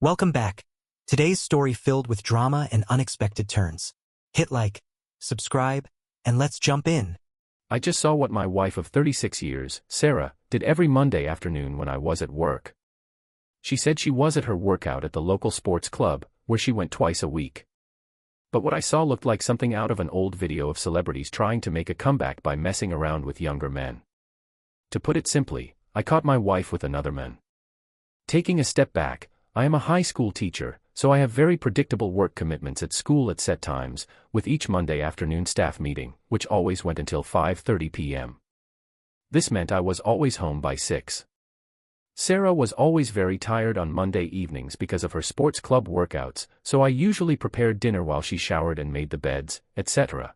Welcome back. Today's story filled with drama and unexpected turns. Hit like, subscribe, and let's jump in. I just saw what my wife of 36 years, Sarah, did every Monday afternoon when I was at work. She said she was at her workout at the local sports club, where she went twice a week. But what I saw looked like something out of an old video of celebrities trying to make a comeback by messing around with younger men. To put it simply, I caught my wife with another man. Taking a step back, I am a high school teacher, so I have very predictable work commitments at school at set times, with each Monday afternoon staff meeting, which always went until 5:30 p.m. This meant I was always home by 6. Sarah was always very tired on Monday evenings because of her sports club workouts, so I usually prepared dinner while she showered and made the beds, etc.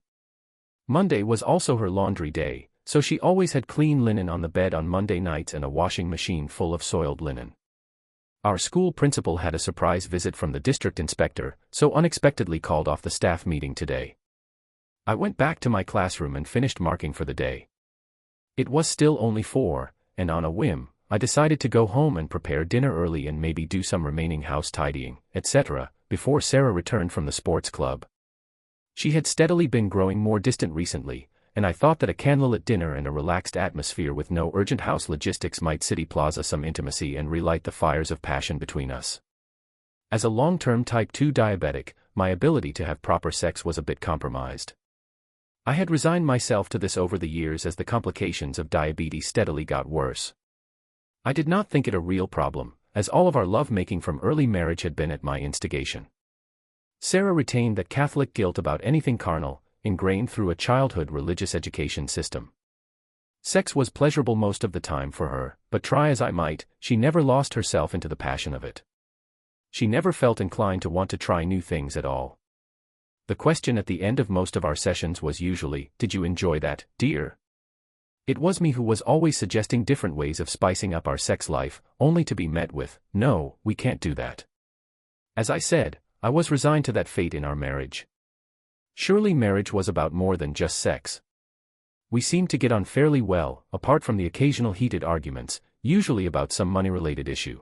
Monday was also her laundry day, so she always had clean linen on the bed on Monday nights and a washing machine full of soiled linen. Our school principal had a surprise visit from the district inspector, so unexpectedly called off the staff meeting today. I went back to my classroom and finished marking for the day. It was still only 4, and on a whim, I decided to go home and prepare dinner early and maybe do some remaining house tidying, etc., before Sarah returned from the sports club. She had steadily been growing more distant recently, and I thought that a candlelit dinner and a relaxed atmosphere with no urgent house logistics might city plaza some intimacy and relight the fires of passion between us. As a long-term type 2 diabetic, my ability to have proper sex was a bit compromised. I had resigned myself to this over the years as the complications of diabetes steadily got worse. I did not think it a real problem, as all of our love-making from early marriage had been at my instigation. Sarah retained that Catholic guilt about anything carnal, ingrained through a childhood religious education system. Sex was pleasurable most of the time for her, but try as I might, she never lost herself into the passion of it. She never felt inclined to want to try new things at all. The question at the end of most of our sessions was usually, "Did you enjoy that, dear?" It was me who was always suggesting different ways of spicing up our sex life, only to be met with, "No, we can't do that." As I said, I was resigned to that fate in our marriage. Surely marriage was about more than just sex. We seemed to get on fairly well, apart from the occasional heated arguments, usually about some money-related issue.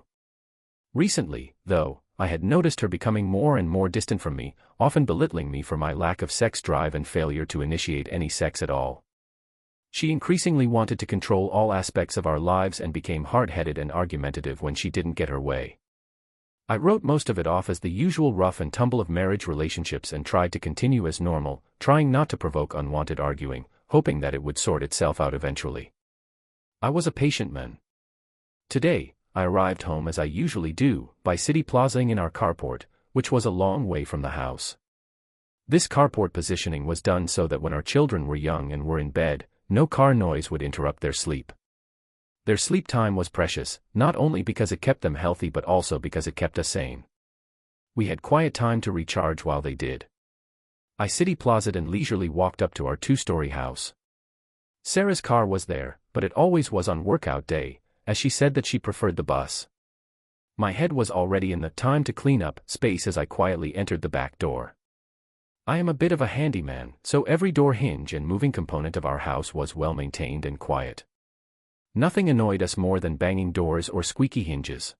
Recently, though, I had noticed her becoming more and more distant from me, often belittling me for my lack of sex drive and failure to initiate any sex at all. She increasingly wanted to control all aspects of our lives and became hard-headed and argumentative when she didn't get her way. I wrote most of it off as the usual rough and tumble of marriage relationships and tried to continue as normal, trying not to provoke unwanted arguing, hoping that it would sort itself out eventually. I was a patient man. Today, I arrived home as I usually do, by city plazaing in our carport, which was a long way from the house. This carport positioning was done so that when our children were young and were in bed, no car noise would interrupt their sleep. Their sleep time was precious, not only because it kept them healthy but also because it kept us sane. We had quiet time to recharge while they did. I city plazaed and leisurely walked up to our 2-story house. Sarah's car was there, but it always was on workout day, as she said that she preferred the bus. My head was already in the time to clean up space as I quietly entered the back door. I am a bit of a handyman, so every door hinge and moving component of our house was well maintained and quiet. Nothing annoyed us more than banging doors or squeaky hinges.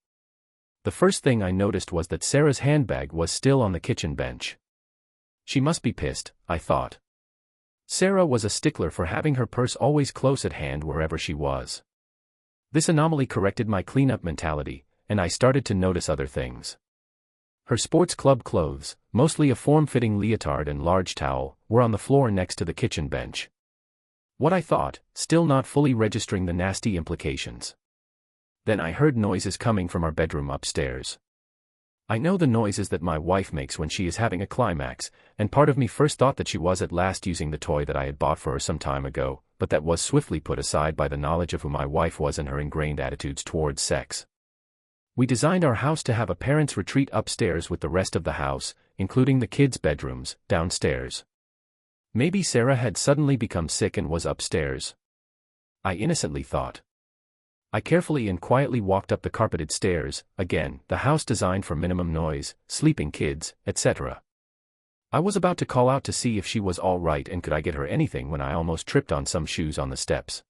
The first thing I noticed was that Sarah's handbag was still on the kitchen bench. She must be pissed, I thought. Sarah was a stickler for having her purse always close at hand wherever she was. This anomaly corrected my cleanup mentality, and I started to notice other things. Her sports club clothes, mostly a form-fitting leotard and large towel, were on the floor next to the kitchen bench. What I thought, still not fully registering the nasty implications. Then I heard noises coming from our bedroom upstairs. I know the noises that my wife makes when she is having a climax, and part of me first thought that she was at last using the toy that I had bought for her some time ago, but that was swiftly put aside by the knowledge of who my wife was and her ingrained attitudes towards sex. We designed our house to have a parents' retreat upstairs with the rest of the house, including the kids' bedrooms, downstairs. Maybe Sarah had suddenly become sick and was upstairs. I innocently thought. I carefully and quietly walked up the carpeted stairs, again, the house designed for minimum noise, sleeping kids, etc. I was about to call out to see if she was all right and could I get her anything when I almost tripped on some shoes on the steps.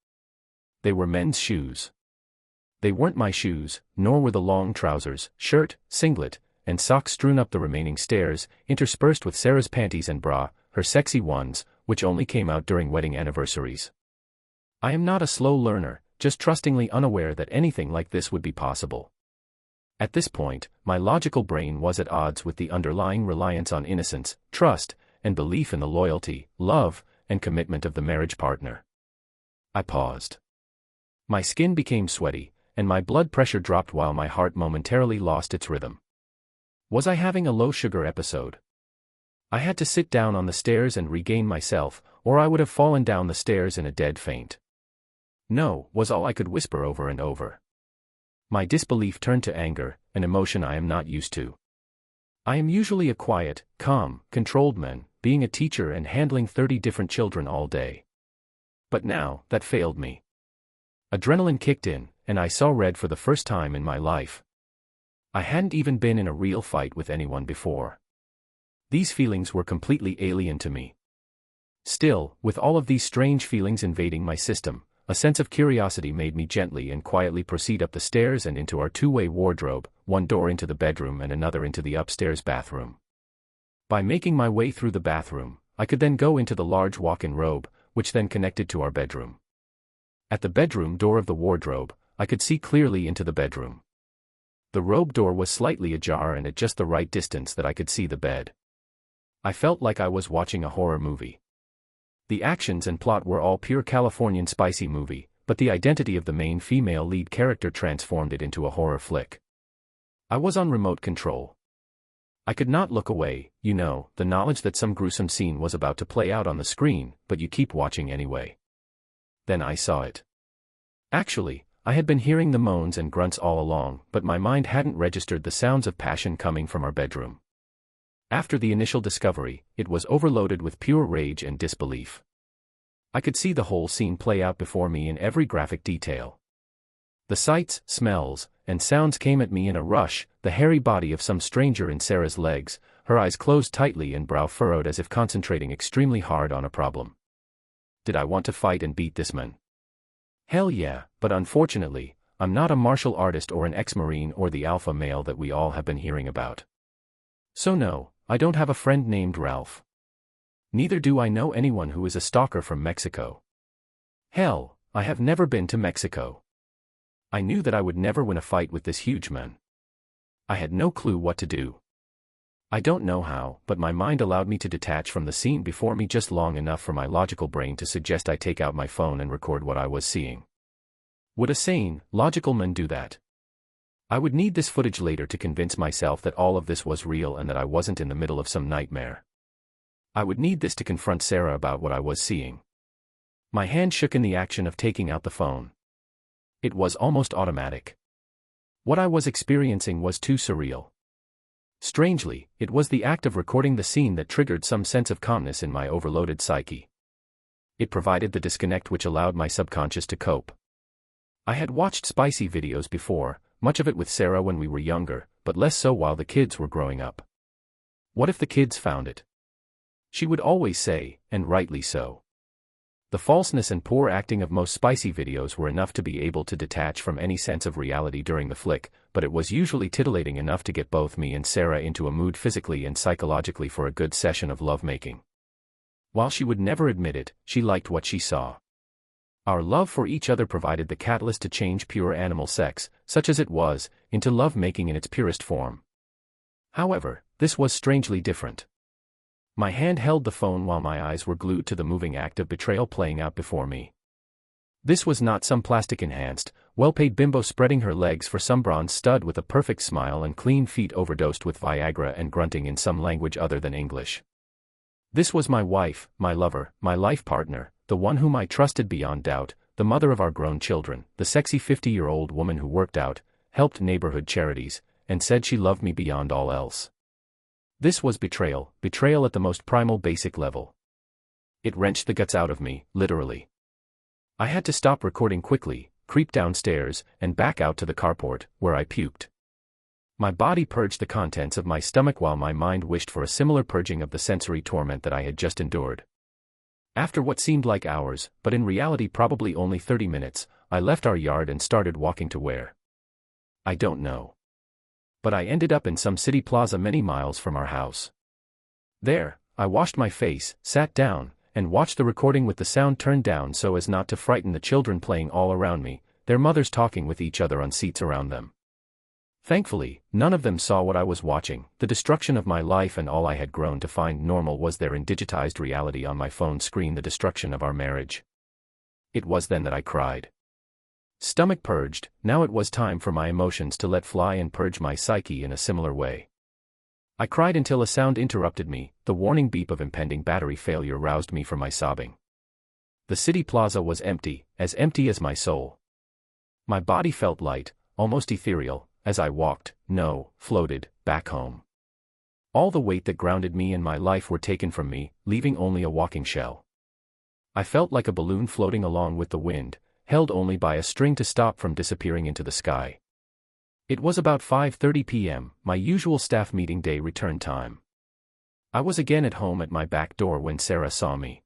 They were men's shoes. They weren't my shoes, nor were the long trousers, shirt, singlet, and socks strewn up the remaining stairs, interspersed with Sarah's panties and bra, her sexy ones, which only came out during wedding anniversaries. I am not a slow learner, just trustingly unaware that anything like this would be possible. At this point, my logical brain was at odds with the underlying reliance on innocence, trust, and belief in the loyalty, love, and commitment of the marriage partner. I paused. My skin became sweaty, and my blood pressure dropped while my heart momentarily lost its rhythm. Was I having a low-sugar episode? I had to sit down on the stairs and regain myself, or I would have fallen down the stairs in a dead faint. No, was all I could whisper over and over. My disbelief turned to anger, an emotion I am not used to. I am usually a quiet, calm, controlled man, being a teacher and handling 30 different children all day. But now, that failed me. Adrenaline kicked in, and I saw red for the first time in my life. I hadn't even been in a real fight with anyone before. These feelings were completely alien to me. Still, with all of these strange feelings invading my system, a sense of curiosity made me gently and quietly proceed up the stairs and into our two-way wardrobe, one door into the bedroom and another into the upstairs bathroom. By making my way through the bathroom, I could then go into the large walk-in robe, which then connected to our bedroom. At the bedroom door of the wardrobe, I could see clearly into the bedroom. The robe door was slightly ajar and at just the right distance that I could see the bed. I felt like I was watching a horror movie. The actions and plot were all pure Californian spicy movie, but the identity of the main female lead character transformed it into a horror flick. I was on remote control. I could not look away, the knowledge that some gruesome scene was about to play out on the screen, but you keep watching anyway. Then I saw it. Actually, I had been hearing the moans and grunts all along, but my mind hadn't registered the sounds of passion coming from our bedroom. After the initial discovery, it was overloaded with pure rage and disbelief. I could see the whole scene play out before me in every graphic detail. The sights, smells, and sounds came at me in a rush, the hairy body of some stranger in Sarah's legs, her eyes closed tightly and brow furrowed as if concentrating extremely hard on a problem. Did I want to fight and beat this man? Hell yeah, but unfortunately, I'm not a martial artist or an ex-marine or the alpha male that we all have been hearing about. So no, I don't have a friend named Ralph. Neither do I know anyone who is a stalker from Mexico. Hell, I have never been to Mexico. I knew that I would never win a fight with this huge man. I had no clue what to do. I don't know how, but my mind allowed me to detach from the scene before me just long enough for my logical brain to suggest I take out my phone and record what I was seeing. Would a sane, logical man do that? I would need this footage later to convince myself that all of this was real and that I wasn't in the middle of some nightmare. I would need this to confront Sarah about what I was seeing. My hand shook in the action of taking out the phone. It was almost automatic. What I was experiencing was too surreal. Strangely, it was the act of recording the scene that triggered some sense of calmness in my overloaded psyche. It provided the disconnect which allowed my subconscious to cope. I had watched spicy videos before, much of it with Sarah when we were younger, but less so while the kids were growing up. What if the kids found it? She would always say, and rightly so. The falseness and poor acting of most spicy videos were enough to be able to detach from any sense of reality during the flick, but it was usually titillating enough to get both me and Sarah into a mood physically and psychologically for a good session of lovemaking. While she would never admit it, she liked what she saw. Our love for each other provided the catalyst to change pure animal sex, such as it was, into lovemaking in its purest form. However, this was strangely different. My hand held the phone while my eyes were glued to the moving act of betrayal playing out before me. This was not some plastic-enhanced, well-paid bimbo spreading her legs for some bronze stud with a perfect smile and clean feet overdosed with Viagra and grunting in some language other than English. This was my wife, my lover, my life partner, the one whom I trusted beyond doubt, the mother of our grown children, the sexy 50-year-old woman who worked out, helped neighborhood charities, and said she loved me beyond all else. This was betrayal at the most primal basic level. It wrenched the guts out of me, literally. I had to stop recording quickly, creep downstairs, and back out to the carport, where I puked. My body purged the contents of my stomach while my mind wished for a similar purging of the sensory torment that I had just endured. After what seemed like hours, but in reality probably only 30 minutes, I left our yard and started walking to where? I don't know. but I ended up in some city plaza many miles from our house. There, I washed my face, sat down, and watched the recording with the sound turned down so as not to frighten the children playing all around me, their mothers talking with each other on seats around them. Thankfully, none of them saw what I was watching, the destruction of my life, and all I had grown to find normal was there in digitized reality on my phone screen, the destruction of our marriage. It was then that I cried. Stomach purged, now it was time for my emotions to let fly and purge my psyche in a similar way. I cried until a sound interrupted me, the warning beep of impending battery failure roused me from my sobbing. The city plaza was empty as my soul. My body felt light, almost ethereal, as I floated, back home. All the weight that grounded me and my life were taken from me, leaving only a walking shell. I felt like a balloon floating along with the wind, held only by a string to stop from disappearing into the sky. It was about 5:30 p.m., my usual staff meeting day return time. I was again at home at my back door when Sarah saw me.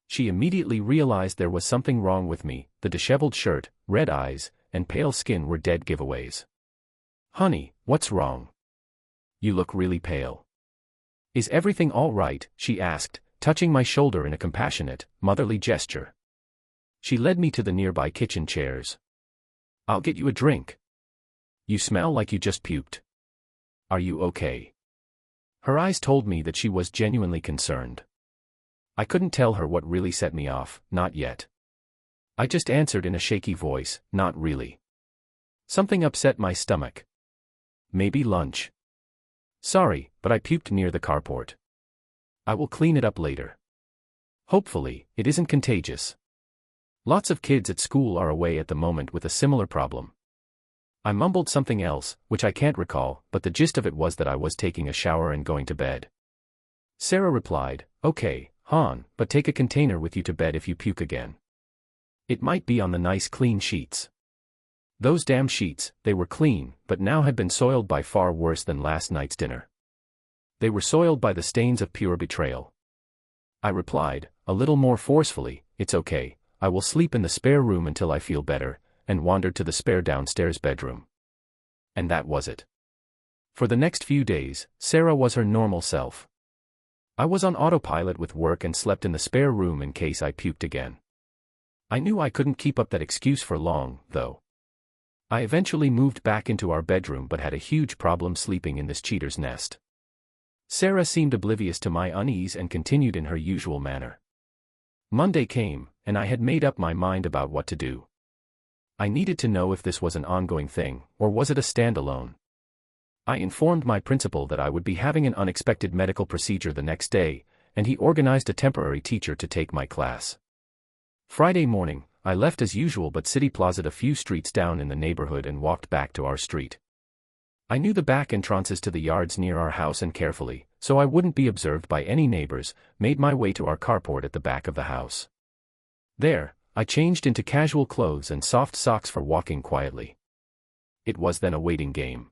She immediately realized there was something wrong with me, the disheveled shirt, red eyes, and pale skin were dead giveaways. "Honey, what's wrong? You look really pale. Is everything all right?" she asked, touching my shoulder in a compassionate, motherly gesture. She led me to the nearby kitchen chairs. "I'll get you a drink. You smell like you just puked. Are you okay?" Her eyes told me that she was genuinely concerned. I couldn't tell her what really set me off, not yet. I just answered in a shaky voice, "Not really. Something upset my stomach. Maybe lunch. Sorry, but I puked near the carport. I will clean it up later. Hopefully, it isn't contagious. Lots of kids at school are away at the moment with a similar problem." I mumbled something else, which I can't recall, but the gist of it was that I was taking a shower and going to bed. Sarah replied, "Okay, hon, but take a container with you to bed if you puke again. It might be on the nice clean sheets." Those damn sheets, they were clean, but now had been soiled by far worse than last night's dinner. They were soiled by the stains of pure betrayal. I replied, a little more forcefully, "It's okay, I will sleep in the spare room until I feel better," and wandered to the spare downstairs bedroom. And that was it. For the next few days, Sarah was her normal self. I was on autopilot with work and slept in the spare room in case I puked again. I knew I couldn't keep up that excuse for long, though. I eventually moved back into our bedroom but had a huge problem sleeping in this cheater's nest. Sarah seemed oblivious to my unease and continued in her usual manner. Monday came, and I had made up my mind about what to do. I needed to know if this was an ongoing thing, or was it a standalone. I informed my principal that I would be having an unexpected medical procedure the next day, and he organized a temporary teacher to take my class. Friday morning, I left as usual but City Plaza'd a few streets down in the neighborhood and walked back to our street. I knew the back entrances to the yards near our house and carefully, so I wouldn't be observed by any neighbors, made my way to our carport at the back of the house. There, I changed into casual clothes and soft socks for walking quietly. It was then a waiting game.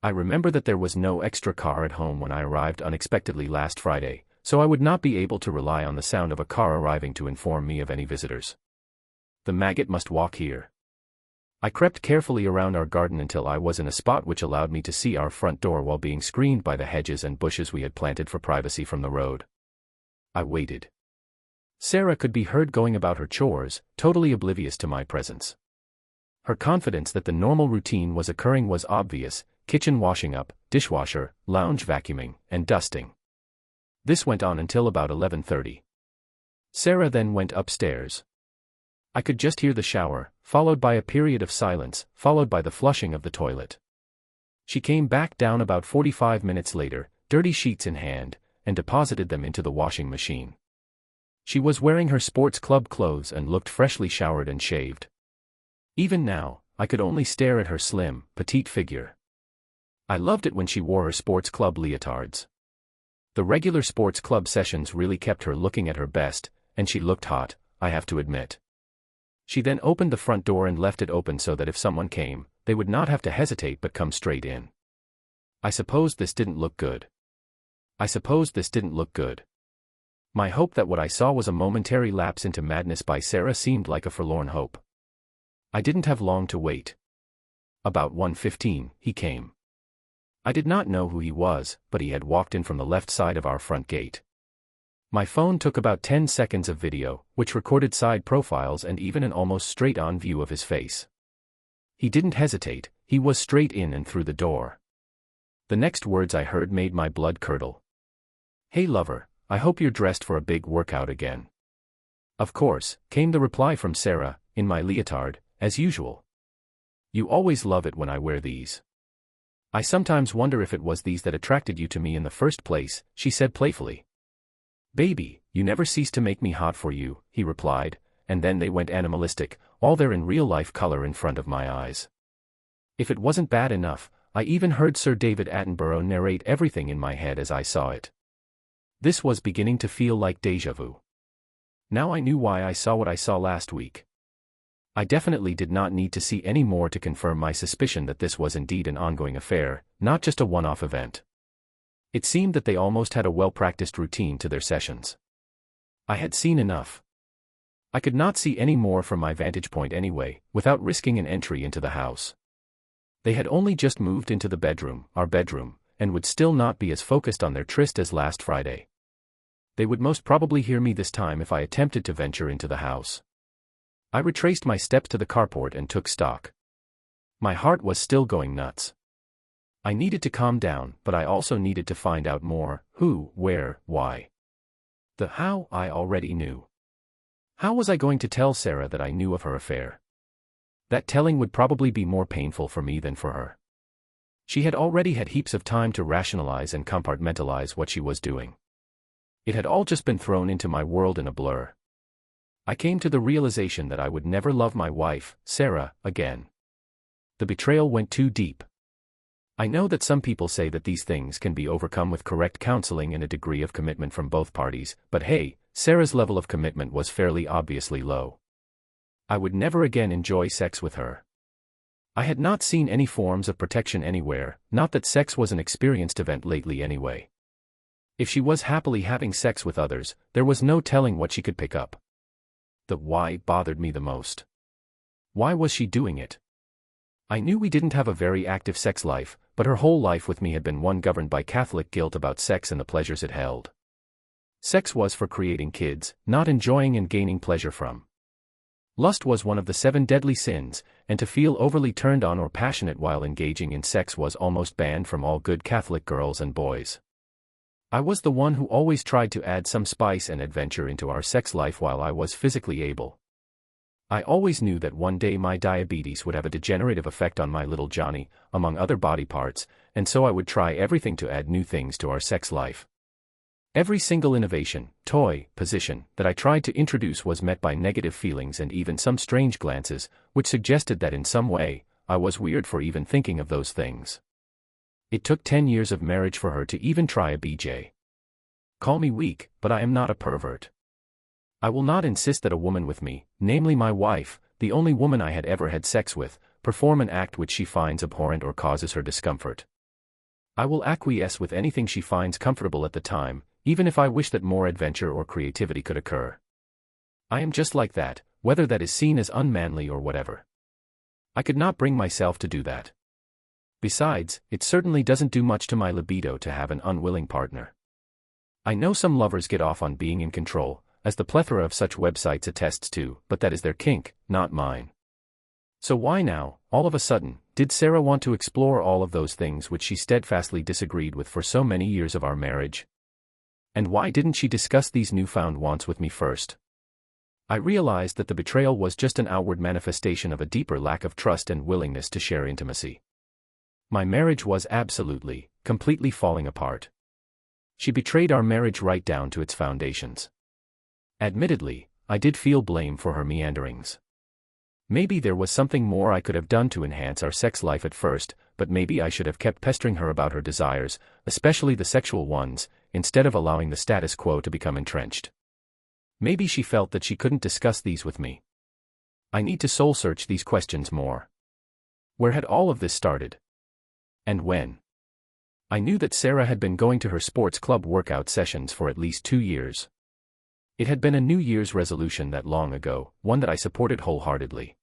I remember that there was no extra car at home when I arrived unexpectedly last Friday, so I would not be able to rely on the sound of a car arriving to inform me of any visitors. The maggot must walk here. I crept carefully around our garden until I was in a spot which allowed me to see our front door while being screened by the hedges and bushes we had planted for privacy from the road. I waited. Sarah could be heard going about her chores, totally oblivious to my presence. Her confidence that the normal routine was occurring was obvious: kitchen washing up, dishwasher, lounge vacuuming, and dusting. This went on until about 11:30. Sarah then went upstairs. I could just hear the shower, followed by a period of silence, followed by the flushing of the toilet. She came back down about 45 minutes later, dirty sheets in hand, and deposited them into the washing machine. She was wearing her sports club clothes and looked freshly showered and shaved. Even now, I could only stare at her slim, petite figure. I loved it when she wore her sports club leotards. The regular sports club sessions really kept her looking at her best, and she looked hot, I have to admit. She then opened the front door and left it open so that if someone came, they would not have to hesitate but come straight in. I supposed this didn't look good. My hope that what I saw was a momentary lapse into madness by Sarah seemed like a forlorn hope. I didn't have long to wait. About 1:15, he came. I did not know who he was, but he had walked in from the left side of our front gate. My phone took about 10 seconds of video, which recorded side profiles and even an almost straight-on view of his face. He didn't hesitate, he was straight in and through the door. The next words I heard made my blood curdle. "Hey lover, I hope you're dressed for a big workout again." Of course, came the reply from Sarah, in my leotard, as usual. "You always love it when I wear these. I sometimes wonder if it was these that attracted you to me in the first place," she said playfully. "Baby, you never cease to make me hot for you," he replied, and then they went animalistic, all there in real-life color in front of my eyes. If it wasn't bad enough, I even heard Sir David Attenborough narrate everything in my head as I saw it. This was beginning to feel like déjà vu. Now I knew why I saw what I saw last week. I definitely did not need to see any more to confirm my suspicion that this was indeed an ongoing affair, not just a one-off event. It seemed that they almost had a well-practiced routine to their sessions. I had seen enough. I could not see any more from my vantage point anyway, without risking an entry into the house. They had only just moved into the bedroom, our bedroom, and would still not be as focused on their tryst as last Friday. They would most probably hear me this time if I attempted to venture into the house. I retraced my steps to the carport and took stock. My heart was still going nuts. I needed to calm down, but I also needed to find out more: who, where, why. The how I already knew. How was I going to tell Sarah that I knew of her affair? That telling would probably be more painful for me than for her. She had already had heaps of time to rationalize and compartmentalize what she was doing. It had all just been thrown into my world in a blur. I came to the realization that I would never love my wife, Sarah, again. The betrayal went too deep. I know that some people say that these things can be overcome with correct counseling and a degree of commitment from both parties, but hey, Sarah's level of commitment was fairly obviously low. I would never again enjoy sex with her. I had not seen any forms of protection anywhere, not that sex was an experienced event lately anyway. If she was happily having sex with others, there was no telling what she could pick up. The why bothered me the most. Why was she doing it? I knew we didn't have a very active sex life, but her whole life with me had been one governed by Catholic guilt about sex and the pleasures it held. Sex was for creating kids, not enjoying and gaining pleasure from. Lust was one of the 7 deadly sins, and to feel overly turned on or passionate while engaging in sex was almost banned from all good Catholic girls and boys. I was the one who always tried to add some spice and adventure into our sex life while I was physically able. I always knew that one day my diabetes would have a degenerative effect on my little Johnny, among other body parts, and so I would try everything to add new things to our sex life. Every single innovation, toy, position, that I tried to introduce was met by negative feelings and even some strange glances, which suggested that in some way, I was weird for even thinking of those things. It took 10 years of marriage for her to even try a BJ. Call me weak, but I am not a pervert. I will not insist that a woman with me, namely my wife, the only woman I had ever had sex with, perform an act which she finds abhorrent or causes her discomfort. I will acquiesce with anything she finds comfortable at the time, even if I wish that more adventure or creativity could occur. I am just like that, whether that is seen as unmanly or whatever. I could not bring myself to do that. Besides, it certainly doesn't do much to my libido to have an unwilling partner. I know some lovers get off on being in control, as the plethora of such websites attests to, but that is their kink, not mine. So why now, all of a sudden, did Sarah want to explore all of those things which she steadfastly disagreed with for so many years of our marriage? And why didn't she discuss these newfound wants with me first? I realized that the betrayal was just an outward manifestation of a deeper lack of trust and willingness to share intimacy. My marriage was absolutely, completely falling apart. She betrayed our marriage right down to its foundations. Admittedly, I did feel blame for her meanderings. Maybe there was something more I could have done to enhance our sex life at first, but maybe I should have kept pestering her about her desires, especially the sexual ones, instead of allowing the status quo to become entrenched. Maybe she felt that she couldn't discuss these with me. I need to soul-search these questions more. Where had all of this started? And when? I knew that Sarah had been going to her sports club workout sessions for at least 2 years. It had been a New Year's resolution that long ago, one that I supported wholeheartedly.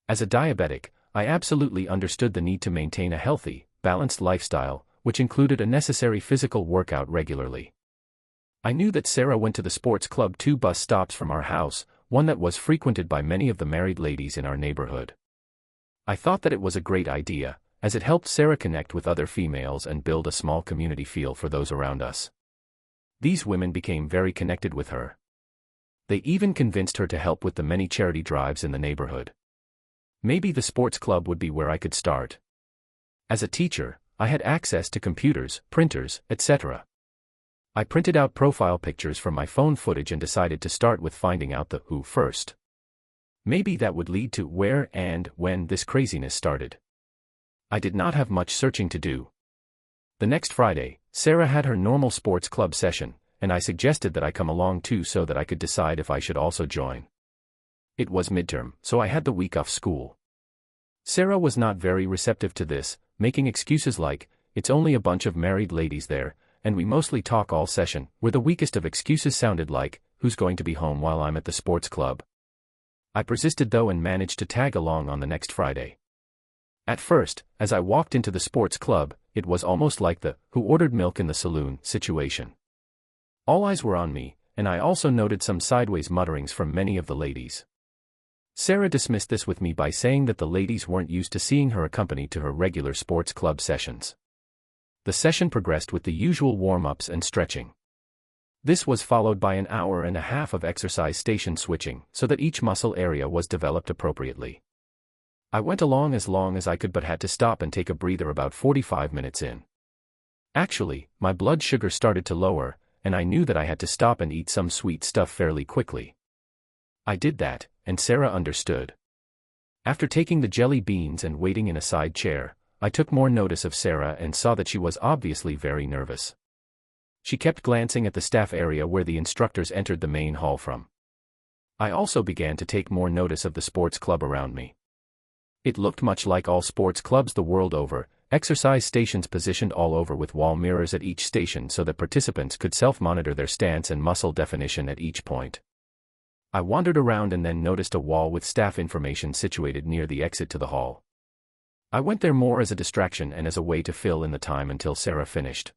As a diabetic, I absolutely understood the need to maintain a healthy, balanced lifestyle, which included a necessary physical workout regularly. I knew that Sarah went to the sports club 2 bus stops from our house, one that was frequented by many of the married ladies in our neighborhood. I thought that it was a great idea, as it helped Sarah connect with other females and build a small community feel for those around us. These women became very connected with her. They even convinced her to help with the many charity drives in the neighborhood. Maybe the sports club would be where I could start. As a teacher, I had access to computers, printers, etc. I printed out profile pictures from my phone footage and decided to start with finding out the who first. Maybe that would lead to where and when this craziness started. I did not have much searching to do. The next Friday, Sarah had her normal sports club session, and I suggested that I come along too so that I could decide if I should also join. It was midterm, so I had the week off school. Sarah was not very receptive to this, making excuses like, "It's only a bunch of married ladies there, and we mostly talk all session," where the weakest of excuses sounded like, "Who's going to be home while I'm at the sports club?" I persisted though and managed to tag along on the next Friday. At first, as I walked into the sports club, it was almost like the "who ordered milk in the saloon" situation. All eyes were on me, and I also noted some sideways mutterings from many of the ladies. Sarah dismissed this with me by saying that the ladies weren't used to seeing her accompanied to her regular sports club sessions. The session progressed with the usual warm-ups and stretching. This was followed by an hour and a half of exercise station switching so that each muscle area was developed appropriately. I went along as long as I could but had to stop and take a breather about 45 minutes in. Actually, my blood sugar started to lower, and I knew that I had to stop and eat some sweet stuff fairly quickly. I did that, and Sarah understood. After taking the jelly beans and waiting in a side chair, I took more notice of Sarah and saw that she was obviously very nervous. She kept glancing at the staff area where the instructors entered the main hall from. I also began to take more notice of the sports club around me. It looked much like all sports clubs the world over, exercise stations positioned all over with wall mirrors at each station so that participants could self-monitor their stance and muscle definition at each point. I wandered around and then noticed a wall with staff information situated near the exit to the hall. I went there more as a distraction and as a way to fill in the time until Sarah finished.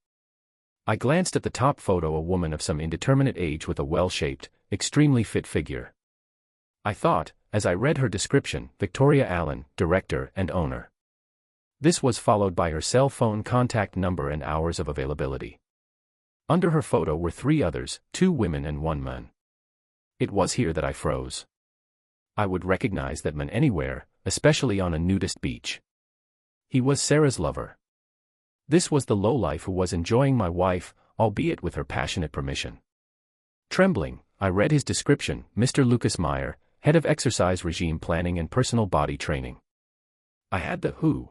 I glanced at the top photo, a woman of some indeterminate age with a well-shaped, extremely fit figure. I thought, as I read her description, Victoria Allen, director and owner. This was followed by her cell phone contact number and hours of availability. Under her photo were 3 others, 2 women and 1 man. It was here that I froze. I would recognize that man anywhere, especially on a nudist beach. He was Sarah's lover. This was the lowlife who was enjoying my wife, albeit with her passionate permission. Trembling, I read his description, Mr. Lucas Meyer, head of exercise regime planning and personal body training. I had the who.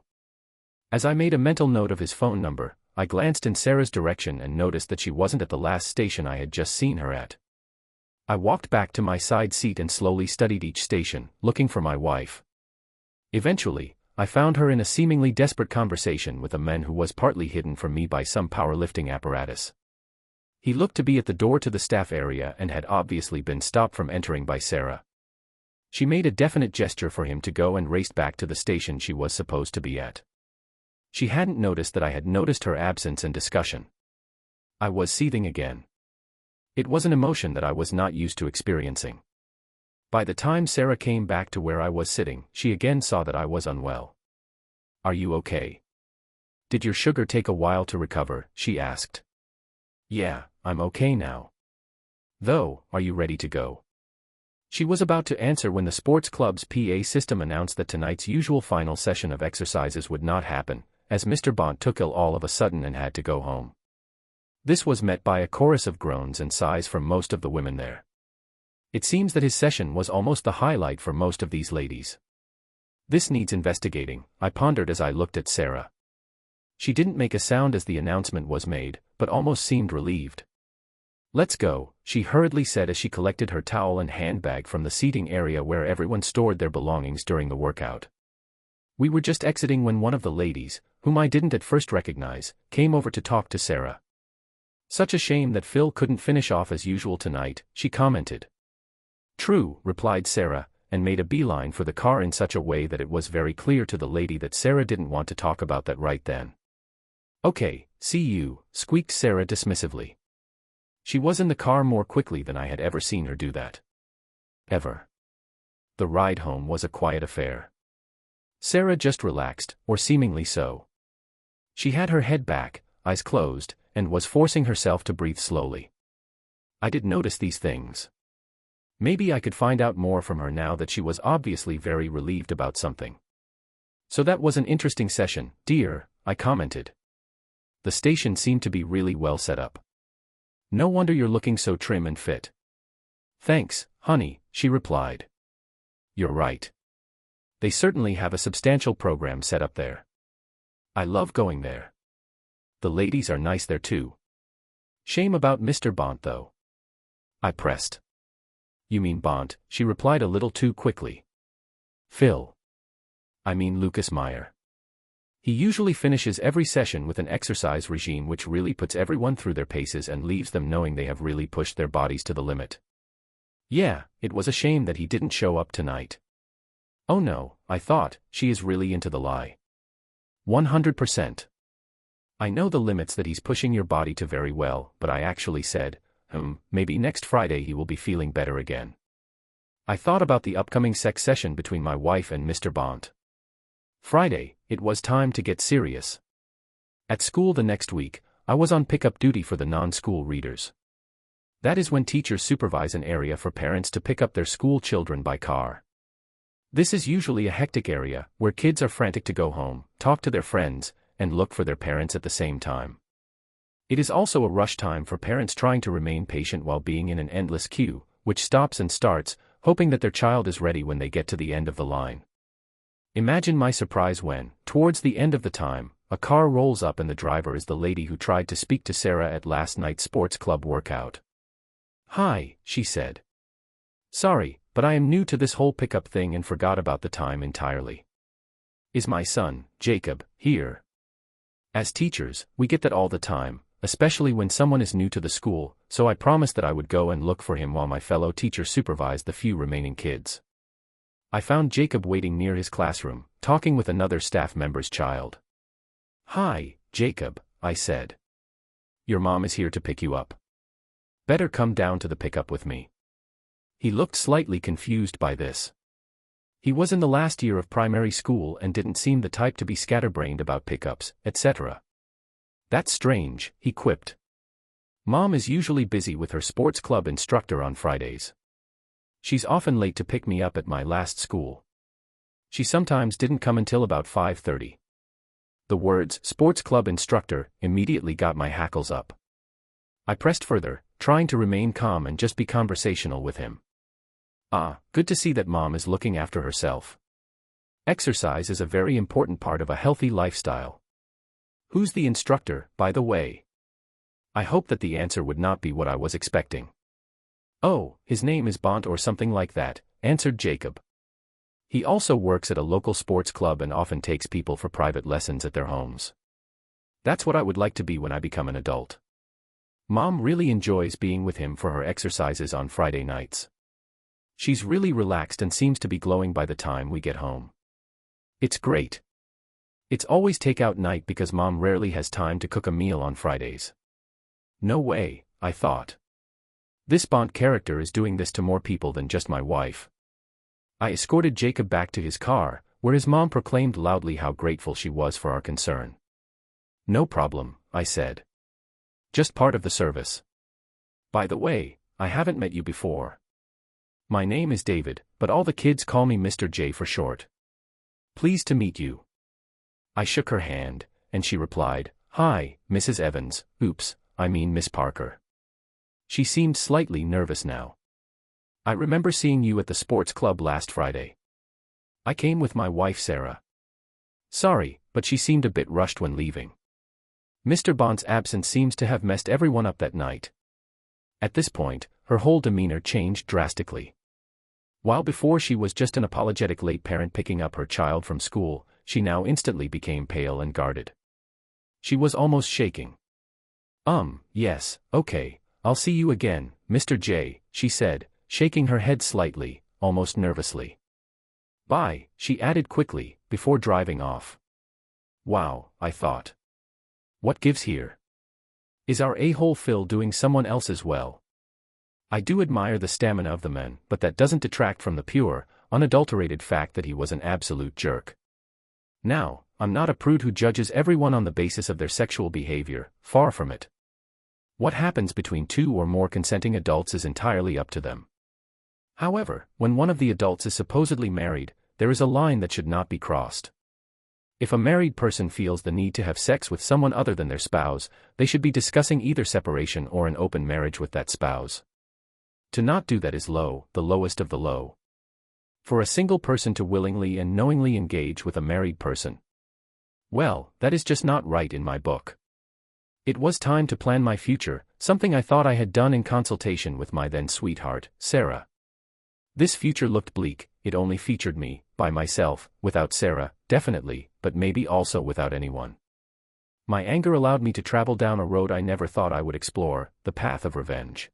As I made a mental note of his phone number, I glanced in Sarah's direction and noticed that she wasn't at the last station I had just seen her at. I walked back to my side seat and slowly studied each station, looking for my wife. Eventually, I found her in a seemingly desperate conversation with a man who was partly hidden from me by some powerlifting apparatus. He looked to be at the door to the staff area and had obviously been stopped from entering by Sarah. She made a definite gesture for him to go and raced back to the station she was supposed to be at. She hadn't noticed that I had noticed her absence and discussion. I was seething again. It was an emotion that I was not used to experiencing. By the time Sarah came back to where I was sitting, she again saw that I was unwell. "Are you okay? Did your sugar take a while to recover?" she asked. "Yeah, I'm okay now. Though, are you ready to go?" She was about to answer when the sports club's PA system announced that tonight's usual final session of exercises would not happen, as Mr. Bont took ill all of a sudden and had to go home. This was met by a chorus of groans and sighs from most of the women there. It seems that his session was almost the highlight for most of these ladies. This needs investigating, I pondered as I looked at Sarah. She didn't make a sound as the announcement was made, but almost seemed relieved. "Let's go," she hurriedly said as she collected her towel and handbag from the seating area where everyone stored their belongings during the workout. We were just exiting when one of the ladies, whom I didn't at first recognize, came over to talk to Sarah. "Such a shame that Phil couldn't finish off as usual tonight," she commented. "True," replied Sarah, and made a beeline for the car in such a way that it was very clear to the lady that Sarah didn't want to talk about that right then. Okay, see you, squeaked Sarah dismissively. She was in the car more quickly than I had ever seen her do that. Ever. The ride home was a quiet affair. Sarah just relaxed, or seemingly so. She had her head back, eyes closed, and was forcing herself to breathe slowly. I did notice these things. Maybe I could find out more from her now that she was obviously very relieved about something. So that was an interesting session, dear, I commented. The station seemed to be really well set up. No wonder you're looking so trim and fit. Thanks, honey, she replied. You're right. They certainly have a substantial program set up there. I love going there. The ladies are nice there too. Shame about Mr. Bont though. I pressed. You mean Bont, she replied a little too quickly. Phil. I mean Lucas Meyer. He usually finishes every session with an exercise regime which really puts everyone through their paces and leaves them knowing they have really pushed their bodies to the limit. Yeah, it was a shame that he didn't show up tonight. Oh no, I thought, she is really into the lie. 100%. I know the limits that he's pushing your body to very well, but I actually said, maybe next Friday he will be feeling better again. I thought about the upcoming sex session between my wife and Mr. Bont. Friday, it was time to get serious. At school the next week, I was on pickup duty for the non-school readers. That is when teachers supervise an area for parents to pick up their school children by car. This is usually a hectic area, where kids are frantic to go home, talk to their friends, and look for their parents at the same time. It is also a rush time for parents trying to remain patient while being in an endless queue, which stops and starts, hoping that their child is ready when they get to the end of the line. Imagine my surprise when, towards the end of the time, a car rolls up and the driver is the lady who tried to speak to Sarah at last night's sports club workout. Hi, she said. Sorry, but I am new to this whole pickup thing and forgot about the time entirely. Is my son, Jacob, here? As teachers, we get that all the time, especially when someone is new to the school, so I promised that I would go and look for him while my fellow teacher supervised the few remaining kids. I found Jacob waiting near his classroom, talking with another staff member's child. Hi, Jacob, I said. Your mom is here to pick you up. Better come down to the pickup with me. He looked slightly confused by this. He was in the last year of primary school and didn't seem the type to be scatterbrained about pickups, etc. That's strange, he quipped. Mom is usually busy with her sports club instructor on Fridays. She's often late to pick me up at my last school. She sometimes didn't come until about 5:30. The words, sports club instructor, immediately got my hackles up. I pressed further, trying to remain calm and just be conversational with him. Good to see that Mom is looking after herself. Exercise is a very important part of a healthy lifestyle. Who's the instructor, by the way? I hoped that the answer would not be what I was expecting. Oh, his name is Bont or something like that, answered Jacob. He also works at a local sports club and often takes people for private lessons at their homes. That's what I would like to be when I become an adult. Mom really enjoys being with him for her exercises on Friday nights. She's really relaxed and seems to be glowing by the time we get home. It's great. It's always takeout night because Mom rarely has time to cook a meal on Fridays. No way, I thought. This Bont character is doing this to more people than just my wife. I escorted Jacob back to his car, where his mom proclaimed loudly how grateful she was for our concern. No problem, I said. Just part of the service. By the way, I haven't met you before. My name is David, but all the kids call me Mr. J for short. Pleased to meet you. I shook her hand, and she replied, Hi, Mrs. Evans, I mean Miss Parker. She seemed slightly nervous now. I remember seeing you at the sports club last Friday. I came with my wife Sarah. Sorry, but she seemed a bit rushed when leaving. Mr. Bont's absence seems to have messed everyone up that night. At this point, her whole demeanor changed drastically. While before she was just an apologetic late parent picking up her child from school, she now instantly became pale and guarded. She was almost shaking. Yes, okay, I'll see you again, Mr. J, she said, shaking her head slightly, almost nervously. Bye, she added quickly, before driving off. Wow, I thought. What gives here? Is our a-hole Phil doing someone else's well? I do admire the stamina of the man, but that doesn't detract from the pure, unadulterated fact that he was an absolute jerk. Now, I'm not a prude who judges everyone on the basis of their sexual behavior, far from it. What happens between two or more consenting adults is entirely up to them. However, when one of the adults is supposedly married, there is a line that should not be crossed. If a married person feels the need to have sex with someone other than their spouse, they should be discussing either separation or an open marriage with that spouse. To not do that is low, the lowest of the low. For a single person to willingly and knowingly engage with a married person, well, that is just not right in my book. It was time to plan my future, something I thought I had done in consultation with my then sweetheart, Sarah. This future looked bleak. It only featured me, by myself, without Sarah, definitely, but maybe also without anyone. My anger allowed me to travel down a road I never thought I would explore, the path of revenge.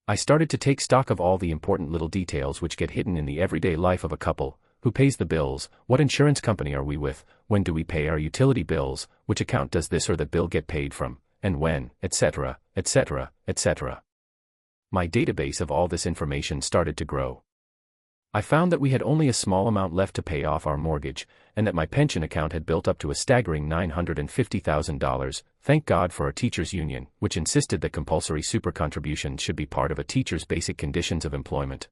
I started to take stock of all the important little details which get hidden in the everyday life of a couple. Who pays the bills? What insurance company are we with? When do we pay our utility bills? Which account does this or that bill get paid from? And when? Etc., etc., etc. My database of all this information started to grow. I found that we had only a small amount left to pay off our mortgage, and that my pension account had built up to a staggering $950,000, thank God for our teachers' union, which insisted that compulsory supercontributions should be part of a teacher's basic conditions of employment.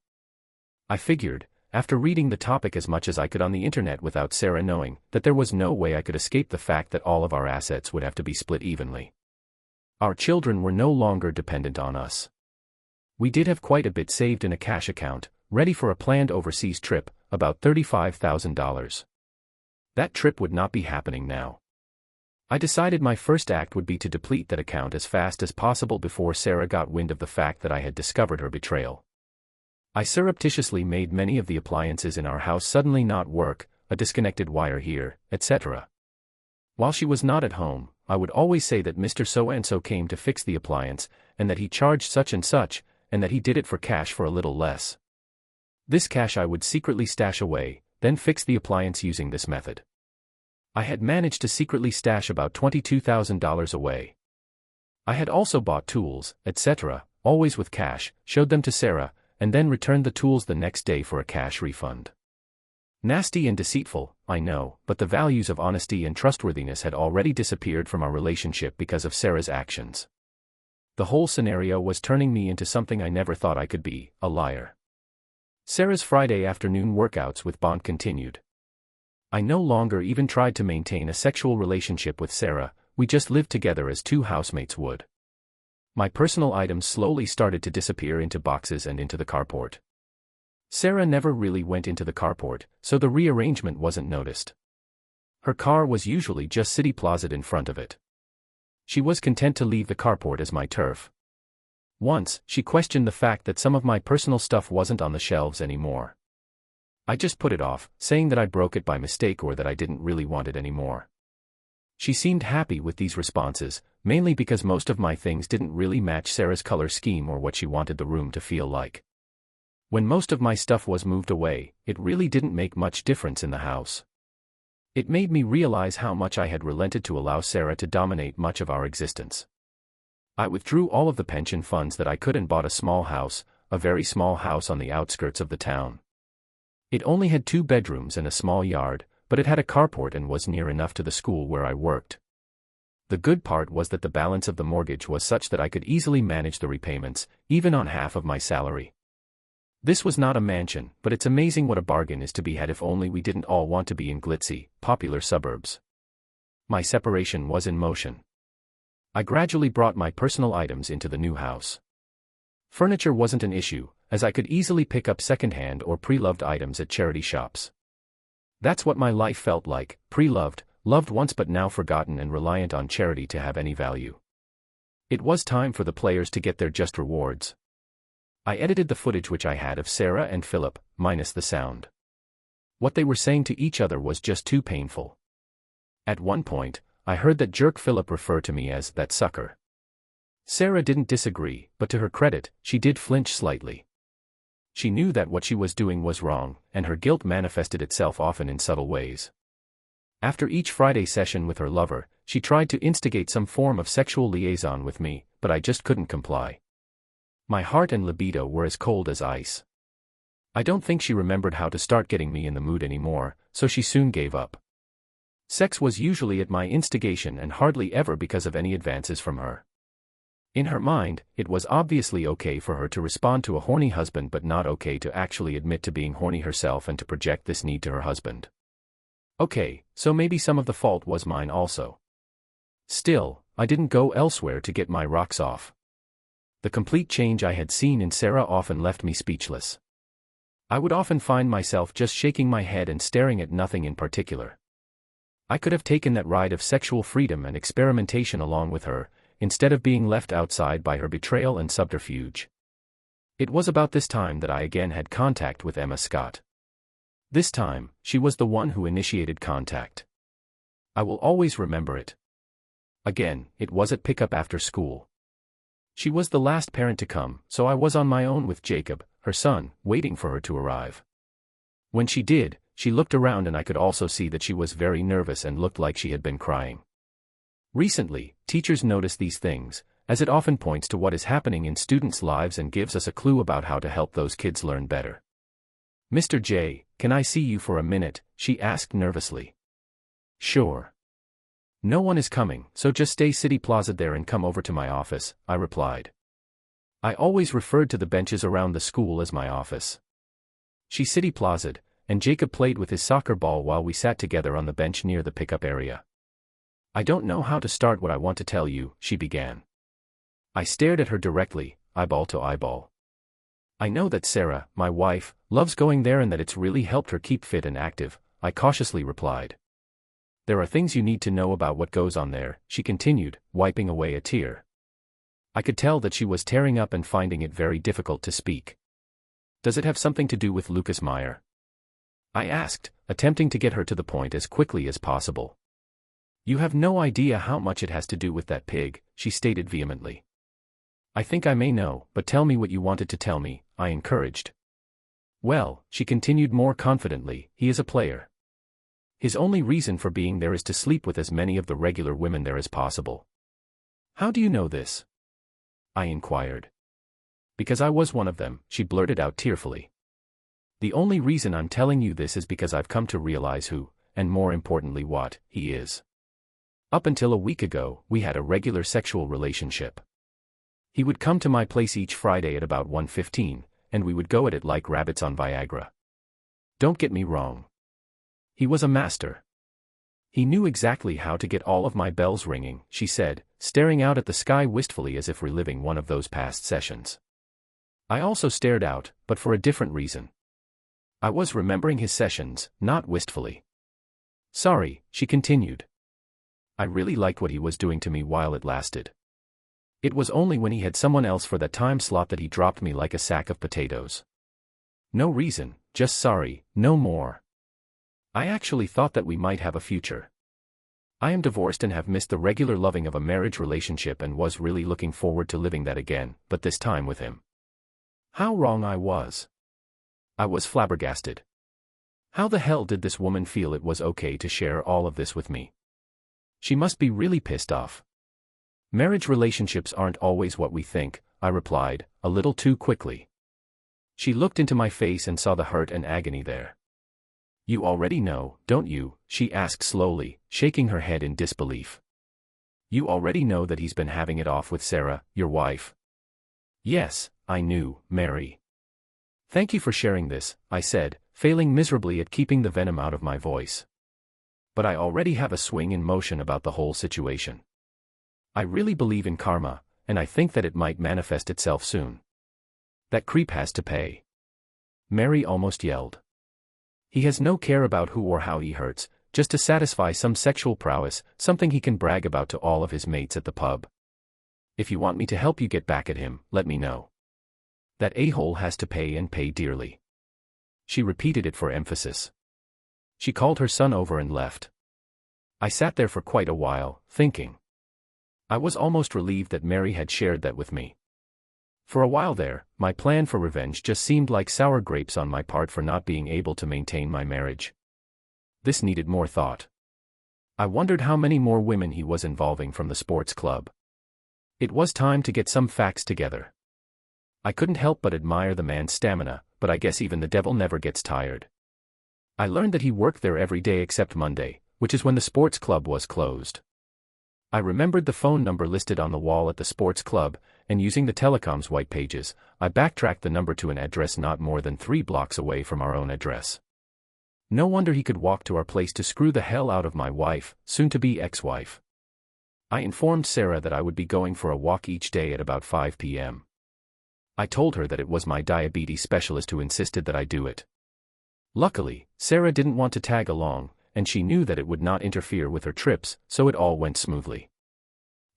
I figured, after reading the topic as much as I could on the internet without Sarah knowing, that there was no way I could escape the fact that all of our assets would have to be split evenly. Our children were no longer dependent on us. We did have quite a bit saved in a cash account, ready for a planned overseas trip, about $35,000. That trip would not be happening now. I decided my first act would be to deplete that account as fast as possible before Sarah got wind of the fact that I had discovered her betrayal. I surreptitiously made many of the appliances in our house suddenly not work, a disconnected wire here, etc. While she was not at home, I would always say that Mr. So-and-so came to fix the appliance, and that he charged such and such, and that he did it for cash for a little less. This cash I would secretly stash away, then fix the appliance using this method. I had managed to secretly stash about $22,000 away. I had also bought tools, etc., always with cash, showed them to Sarah, and then returned the tools the next day for a cash refund. Nasty and deceitful, I know, but the values of honesty and trustworthiness had already disappeared from our relationship because of Sarah's actions. The whole scenario was turning me into something I never thought I could be, a liar. Sarah's Friday afternoon workouts with Bont continued. I no longer even tried to maintain a sexual relationship with Sarah, we just lived together as two housemates would. My personal items slowly started to disappear into boxes and into the carport. Sarah never really went into the carport, so the rearrangement wasn't noticed. Her car was usually just city plazaed in front of it. She was content to leave the carport as my turf. Once, she questioned the fact that some of my personal stuff wasn't on the shelves anymore. I just put it off, saying that I broke it by mistake or that I didn't really want it anymore. She seemed happy with these responses, mainly because most of my things didn't really match Sarah's color scheme or what she wanted the room to feel like. When most of my stuff was moved away, it really didn't make much difference in the house. It made me realize how much I had relented to allow Sarah to dominate much of our existence. I withdrew all of the pension funds that I could and bought a small house, a very small house on the outskirts of the town. It only had 2 bedrooms and a small yard, but it had a carport and was near enough to the school where I worked. The good part was that the balance of the mortgage was such that I could easily manage the repayments, even on half of my salary. This was not a mansion, but it's amazing what a bargain is to be had if only we didn't all want to be in glitzy, popular suburbs. My separation was in motion. I gradually brought my personal items into the new house. Furniture wasn't an issue, as I could easily pick up second-hand or pre-loved items at charity shops. That's what my life felt like, pre-loved, loved once but now forgotten and reliant on charity to have any value. It was time for the players to get their just rewards. I edited the footage which I had of Sarah and Philip, minus the sound. What they were saying to each other was just too painful. At one point, I heard that jerk Philip refer to me as that sucker. Sarah didn't disagree, but to her credit, she did flinch slightly. She knew that what she was doing was wrong, and her guilt manifested itself often in subtle ways. After each Friday session with her lover, She tried to instigate some form of sexual liaison with me, but I just couldn't comply. My heart and libido were as cold as ice. I don't think she remembered how to start getting me in the mood anymore, so she soon gave up. Sex was usually at my instigation and hardly ever because of any advances from her. In her mind, it was obviously okay for her to respond to a horny husband but not okay to actually admit to being horny herself and to project this need to her husband. Okay, so maybe some of the fault was mine also. Still, I didn't go elsewhere to get my rocks off. The complete change I had seen in Sarah often left me speechless. I would often find myself just shaking my head and staring at nothing in particular. I could have taken that ride of sexual freedom and experimentation along with her, instead of being left outside by her betrayal and subterfuge. It was about this time that I again had contact with Emma Scott. This time, she was the one who initiated contact. I will always remember it. Again, it was at pickup after school. She was the last parent to come, so I was on my own with Jacob, her son, waiting for her to arrive. When she did, she looked around and I could also see that she was very nervous and looked like she had been crying. Recently, teachers notice these things, as it often points to what is happening in students' lives and gives us a clue about how to help those kids learn better. "Mr. J, can I see you for a minute?" she asked nervously. "Sure. No one is coming, so just stay City Plaza there and come over to my office," I replied. I always referred to the benches around the school as my office. She City Plaza'd, and Jacob played with his soccer ball while we sat together on the bench near the pickup area. "I don't know how to start what I want to tell you," she began. I stared at her directly, eyeball to eyeball. "I know that Sarah, my wife, loves going there and that it's really helped her keep fit and active," I cautiously replied. "There are things you need to know about what goes on there," she continued, wiping away a tear. I could tell that she was tearing up and finding it very difficult to speak. "Does it have something to do with Lucas Meyer?" I asked, attempting to get her to the point as quickly as possible. "You have no idea how much it has to do with that pig," she stated vehemently. "I think I may know, but tell me what you wanted to tell me," I encouraged. "Well," she continued more confidently, "he is a player. His only reason for being there is to sleep with as many of the regular women there as possible." "How do you know this?" I inquired. "Because I was one of them," she blurted out tearfully. "The only reason I'm telling you this is because I've come to realize who, and more importantly what, he is. Up until a week ago, we had a regular sexual relationship. He would come to my place each Friday at about 1:15, and we would go at it like rabbits on Viagra. Don't get me wrong. He was a master. He knew exactly how to get all of my bells ringing," she said, staring out at the sky wistfully as if reliving one of those past sessions. I also stared out, but for a different reason. I was remembering his sessions, not wistfully. "Sorry," she continued. "I really liked what he was doing to me while it lasted. It was only when he had someone else for that time slot that he dropped me like a sack of potatoes. No reason, just sorry, no more. I actually thought that we might have a future. I am divorced and have missed the regular loving of a marriage relationship and was really looking forward to living that again, but this time with him. How wrong I was. I was flabbergasted. How the hell did this woman feel it was okay to share all of this with me? She must be really pissed off." "Marriage relationships aren't always what we think," I replied, a little too quickly. She looked into my face and saw the hurt and agony there. "You already know, don't you?" she asked slowly, shaking her head in disbelief. "You already know that he's been having it off with Sarah, your wife?" "Yes, I knew, Mary." "Thank you for sharing this," I said, failing miserably at keeping the venom out of my voice. "But I already have a swing in motion about the whole situation. I really believe in karma, and I think that it might manifest itself soon. That creep has to pay." Mary almost yelled. "He has no care about who or how he hurts, just to satisfy some sexual prowess, something he can brag about to all of his mates at the pub. If you want me to help you get back at him, let me know. That a-hole has to pay and pay dearly." She repeated it for emphasis. She called her son over and left. I sat there for quite a while, thinking. I was almost relieved that Mary had shared that with me. For a while there, my plan for revenge just seemed like sour grapes on my part for not being able to maintain my marriage. This needed more thought. I wondered how many more women he was involving from the sports club. It was time to get some facts together. I couldn't help but admire the man's stamina, but I guess even the devil never gets tired. I learned that he worked there every day except Monday, which is when the sports club was closed. I remembered the phone number listed on the wall at the sports club, and using the telecom's white pages, I backtracked the number to an address not more than 3 blocks away from our own address. No wonder he could walk to our place to screw the hell out of my wife, soon-to-be ex-wife. I informed Sarah that I would be going for a walk each day at about 5 p.m. I told her that it was my diabetes specialist who insisted that I do it. Luckily, Sarah didn't want to tag along, and she knew that it would not interfere with her trips, so it all went smoothly.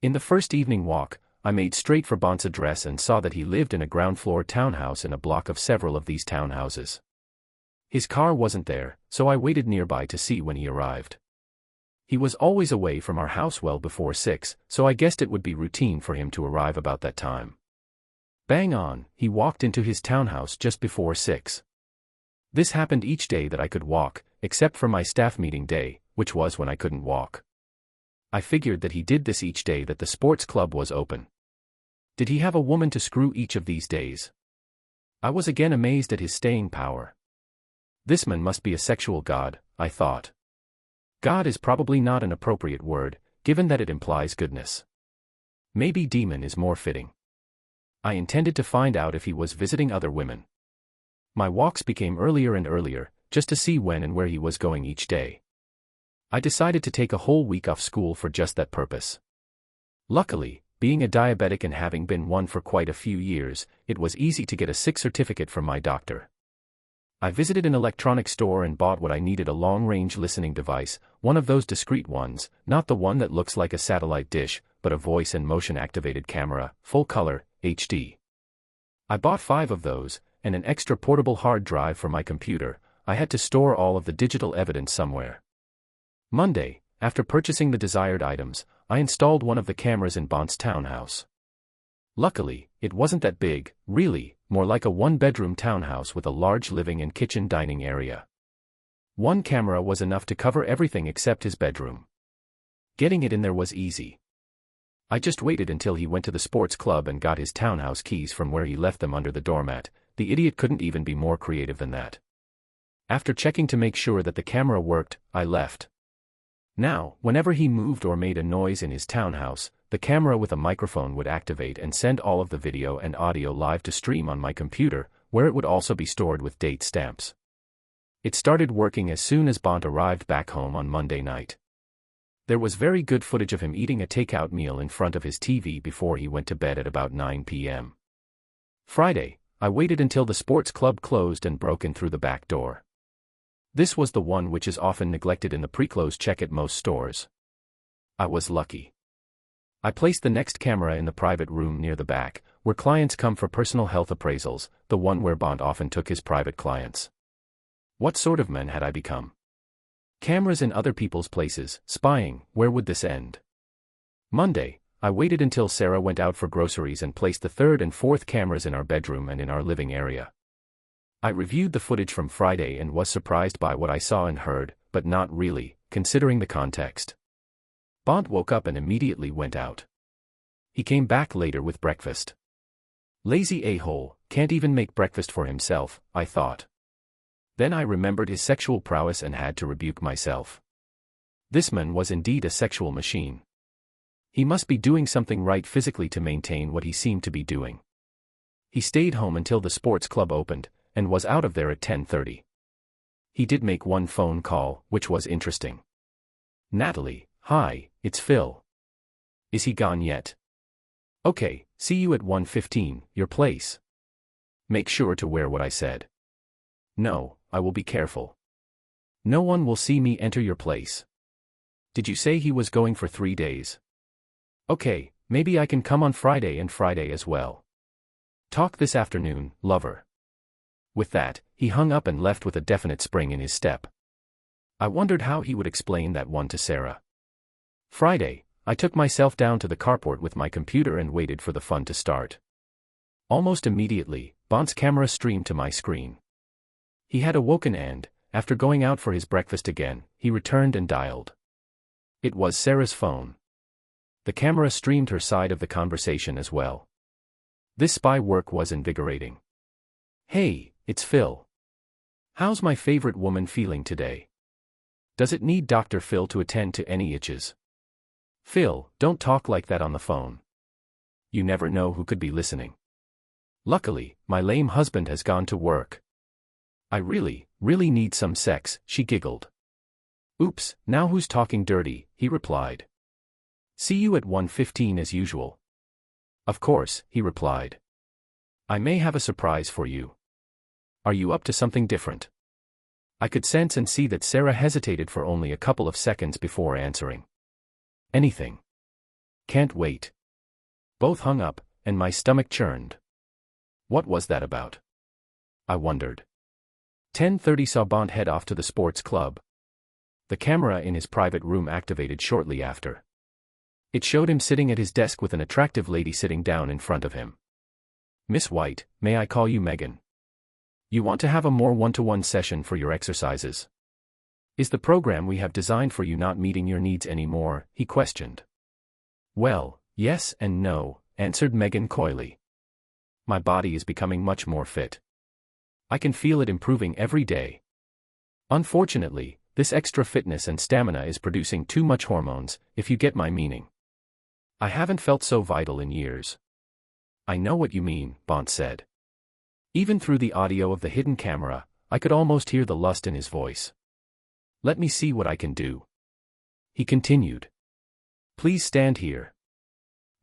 In the first evening walk, I made straight for Bont's address and saw that he lived in a ground-floor townhouse in a block of several of these townhouses. His car wasn't there, so I waited nearby to see when he arrived. He was always away from our house well before 6, so I guessed it would be routine for him to arrive about that time. Bang on, he walked into his townhouse just before 6. This happened each day that I could walk, except for my staff meeting day, which was when I couldn't walk. I figured that he did this each day that the sports club was open. Did he have a woman to screw each of these days? I was again amazed at his staying power. This man must be a sexual god, I thought. God is probably not an appropriate word, given that it implies goodness. Maybe demon is more fitting. I intended to find out if he was visiting other women. My walks became earlier and earlier, just to see when and where he was going each day. I decided to take a whole week off school for just that purpose. Luckily, being a diabetic and having been one for quite a few years, it was easy to get a sick certificate from my doctor. I visited an electronics store and bought what I needed: a long-range listening device, one of those discreet ones, not the one that looks like a satellite dish, but a voice and motion-activated camera, full color, HD. I bought 5 of those, and an extra portable hard drive for my computer. I had to store all of the digital evidence somewhere. Monday, after purchasing the desired items, I installed one of the cameras in Bont's townhouse. Luckily, it wasn't that big, really, more like a 1-bedroom townhouse with a large living and kitchen dining area. One camera was enough to cover everything except his bedroom. Getting it in there was easy. I just waited until he went to the sports club and got his townhouse keys from where he left them under the doormat. The idiot couldn't even be more creative than that. After checking to make sure that the camera worked, I left. Now, whenever he moved or made a noise in his townhouse, the camera with a microphone would activate and send all of the video and audio live to stream on my computer, where it would also be stored with date stamps. It started working as soon as Bont arrived back home on Monday night. There was very good footage of him eating a takeout meal in front of his TV before he went to bed at about 9 p.m. Friday, I waited until the sports club closed and broke in through the back door. This was the one which is often neglected in the pre-close check at most stores. I was lucky. I placed the next camera in the private room near the back, where clients come for personal health appraisals, the one where Bont often took his private clients. What sort of man had I become? Cameras in other people's places, spying, where would this end? Monday, I waited until Sarah went out for groceries and placed the 3rd and 4th cameras in our bedroom and in our living area. I reviewed the footage from Friday and was surprised by what I saw and heard, but not really, considering the context. Bont woke up and immediately went out. He came back later with breakfast. Lazy a-hole, can't even make breakfast for himself, I thought. Then I remembered his sexual prowess and had to rebuke myself. This man was indeed a sexual machine. He must be doing something right physically to maintain what he seemed to be doing. He stayed home until the sports club opened, and was out of there at 10:30. He did make one phone call, which was interesting. Natalie, hi, it's Phil. Is he gone yet? Okay, see you at 1:15, your place. Make sure to wear what I said. No, I will be careful. No one will see me enter your place. Did you say he was going for 3 days? Okay, maybe I can come on Friday and Friday as well. Talk this afternoon, lover. With that, he hung up and left with a definite spring in his step. I wondered how he would explain that one to Sarah. Friday, I took myself down to the carport with my computer and waited for the fun to start. Almost immediately, Bont's camera streamed to my screen. He had awoken and, after going out for his breakfast again, he returned and dialed. It was Sarah's phone. The camera streamed her side of the conversation as well. This spy work was invigorating. "Hey, it's Phil. How's my favorite woman feeling today? Does it need Dr. Phil to attend to any itches? Phil, don't talk like that on the phone. You never know who could be listening. Luckily, my lame husband has gone to work. I really need some sex," she giggled. "Oops, now who's talking dirty?" he replied. "See you at 1:15 as usual." "Of course," he replied. "I may have a surprise for you. Are you up to something different?" I could sense and see that Sarah hesitated for only a couple of seconds before answering. "Anything. Can't wait." Both hung up, and my stomach churned. What was that about? I wondered. 10:30 saw Bond head off to the sports club. The camera in his private room activated shortly after. It showed him sitting at his desk with an attractive lady sitting down in front of him. "Miss White, may I call you Megan? You want to have a more one-to-one session for your exercises? Is the program we have designed for you not meeting your needs anymore?" he questioned. "Well, yes and no," answered Megan coyly. "My body is becoming much more fit. I can feel it improving every day. Unfortunately, this extra fitness and stamina is producing too much hormones, if you get my meaning. I haven't felt so vital in years." "I know what you mean," Bond said. Even through the audio of the hidden camera, I could almost hear the lust in his voice. "Let me see what I can do," he continued. "Please stand here."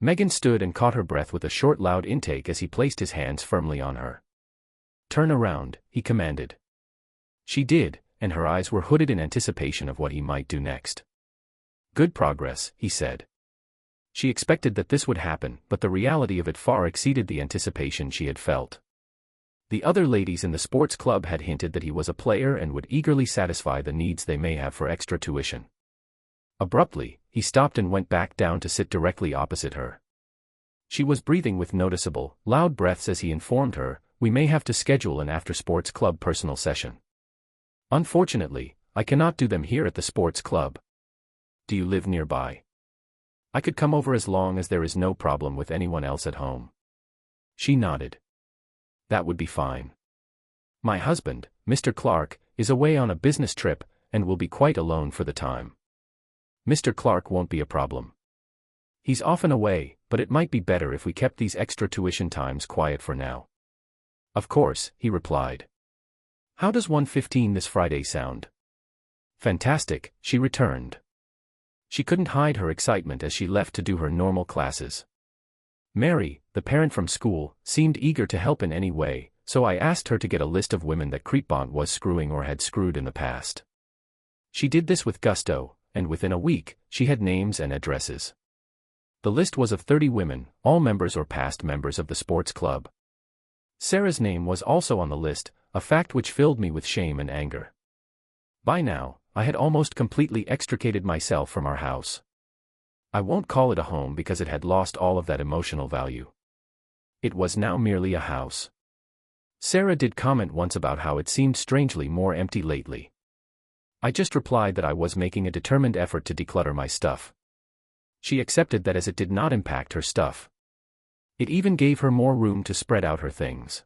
Megan stood and caught her breath with a short loud intake as he placed his hands firmly on her. "Turn around," he commanded. She did, and her eyes were hooded in anticipation of what he might do next. "Good progress," he said. She expected that this would happen, but the reality of it far exceeded the anticipation she had felt. The other ladies in the sports club had hinted that he was a player and would eagerly satisfy the needs they may have for extra tuition. Abruptly, he stopped and went back down to sit directly opposite her. She was breathing with noticeable, loud breaths as he informed her, "We may have to schedule an after-sports club personal session. Unfortunately, I cannot do them here at the sports club. Do you live nearby? I could come over as long as there is no problem with anyone else at home." She nodded. "That would be fine. My husband, Mr. Clark, is away on a business trip, and will be quite alone for the time. Mr. Clark won't be a problem. He's often away, but it might be better if we kept these extra tuition times quiet for now." "Of course," he replied. "How does 1:15 this Friday sound?" "Fantastic," she returned. She couldn't hide her excitement as she left to do her normal classes. Mary, the parent from school, seemed eager to help in any way, so I asked her to get a list of women that Creepbont was screwing or had screwed in the past. She did this with gusto, and within a week, she had names and addresses. The list was of 30 women, all members or past members of the sports club. Sarah's name was also on the list, a fact which filled me with shame and anger. By now, I had almost completely extricated myself from our house. I won't call it a home because it had lost all of that emotional value. It was now merely a house. Sarah did comment once about how it seemed strangely more empty lately. I just replied that I was making a determined effort to declutter my stuff. She accepted that as it did not impact her stuff. It even gave her more room to spread out her things.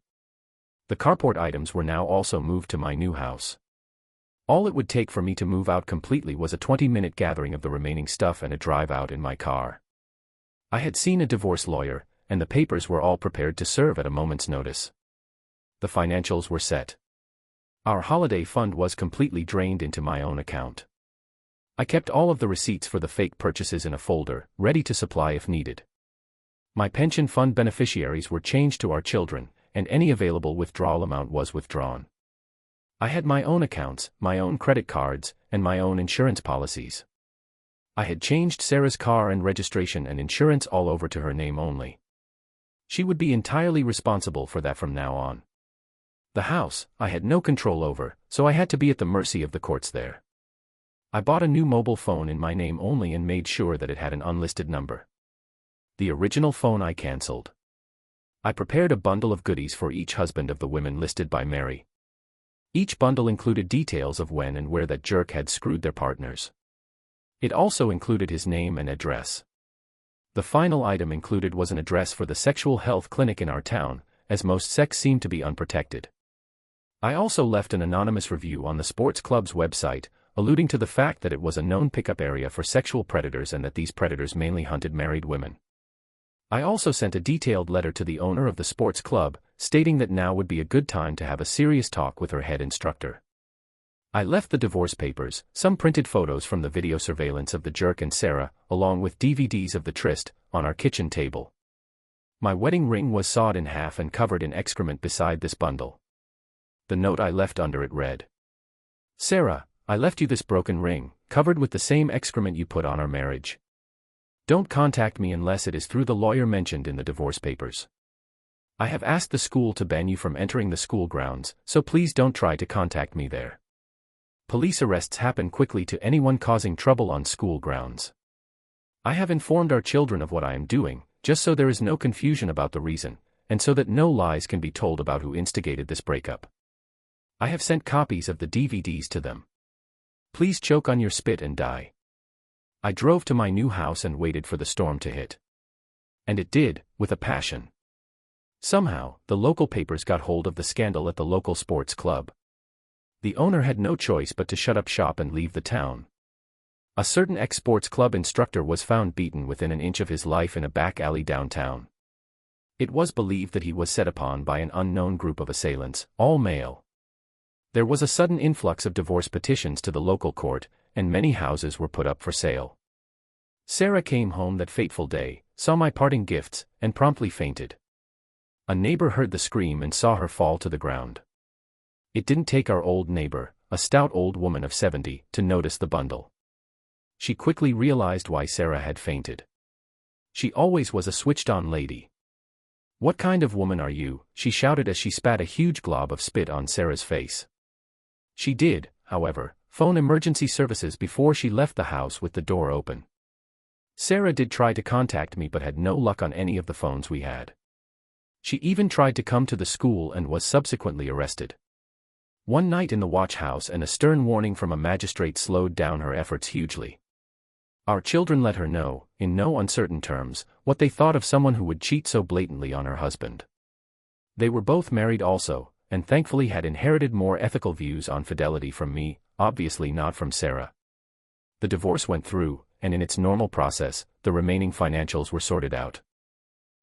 The carport items were now also moved to my new house. All it would take for me to move out completely was a 20-minute gathering of the remaining stuff and a drive out in my car. I had seen a divorce lawyer, and the papers were all prepared to serve at a moment's notice. The financials were set. Our holiday fund was completely drained into my own account. I kept all of the receipts for the fake purchases in a folder, ready to supply if needed. My pension fund beneficiaries were changed to our children, and any available withdrawal amount was withdrawn. I had my own accounts, my own credit cards, and my own insurance policies. I had changed Sarah's car and registration and insurance all over to her name only. She would be entirely responsible for that from now on. The house, I had no control over, so I had to be at the mercy of the courts there. I bought a new mobile phone in my name only and made sure that it had an unlisted number. The original phone I cancelled. I prepared a bundle of goodies for each husband of the women listed by Mary. Each bundle included details of when and where that jerk had screwed their partners. It also included his name and address. The final item included was an address for the sexual health clinic in our town, as most sex seemed to be unprotected. I also left an anonymous review on the sports club's website, alluding to the fact that it was a known pickup area for sexual predators and that these predators mainly hunted married women. I also sent a detailed letter to the owner of the sports club, stating that now would be a good time to have a serious talk with her head instructor. I left the divorce papers, some printed photos from the video surveillance of the jerk and Sarah, along with DVDs of the tryst, on our kitchen table. My wedding ring was sawed in half and covered in excrement beside this bundle. The note I left under it read, "Sarah, I left you this broken ring, covered with the same excrement you put on our marriage. Don't contact me unless it is through the lawyer mentioned in the divorce papers. I have asked the school to ban you from entering the school grounds, so please don't try to contact me there. Police arrests happen quickly to anyone causing trouble on school grounds. I have informed our children of what I am doing, just so there is no confusion about the reason, and so that no lies can be told about who instigated this breakup. I have sent copies of the DVDs to them. Please choke on your spit and die." I drove to my new house and waited for the storm to hit. And it did, with a passion. Somehow, the local papers got hold of the scandal at the local sports club. The owner had no choice but to shut up shop and leave the town. A certain ex-sports club instructor was found beaten within an inch of his life in a back alley downtown. It was believed that he was set upon by an unknown group of assailants, all male. There was a sudden influx of divorce petitions to the local court, and many houses were put up for sale. Sarah came home that fateful day, saw my parting gifts, and promptly fainted. A neighbor heard the scream and saw her fall to the ground. It didn't take our old neighbor, a stout old woman of 70, to notice the bundle. She quickly realized why Sarah had fainted. She always was a switched-on lady. "What kind of woman are you?" she shouted as she spat a huge glob of spit on Sarah's face. She did, however, phone emergency services before she left the house with the door open. Sarah did try to contact me but had no luck on any of the phones we had. She even tried to come to the school and was subsequently arrested. One night in the watch house and a stern warning from a magistrate slowed down her efforts hugely. Our children let her know, in no uncertain terms, what they thought of someone who would cheat so blatantly on her husband. They were both married also, and thankfully had inherited more ethical views on fidelity from me, obviously not from Sarah. The divorce went through, and in its normal process, the remaining financials were sorted out.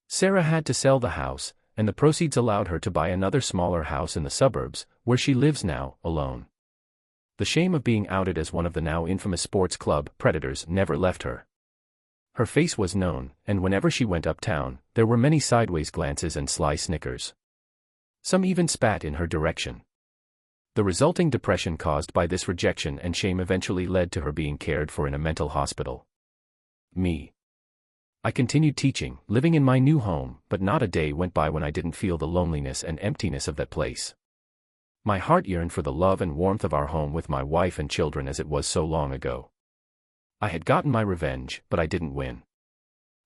Sarah had to sell the house, and the proceeds allowed her to buy another smaller house in the suburbs, where she lives now, alone. The shame of being outed as one of the now infamous sports club predators never left her. Her face was known, and whenever she went uptown, there were many sideways glances and sly snickers. Some even spat in her direction. The resulting depression caused by this rejection and shame eventually led to her being cared for in a mental hospital. Me. I continued teaching, living in my new home, but not a day went by when I didn't feel the loneliness and emptiness of that place. My heart yearned for the love and warmth of our home with my wife and children as it was so long ago. I had gotten my revenge, but I didn't win.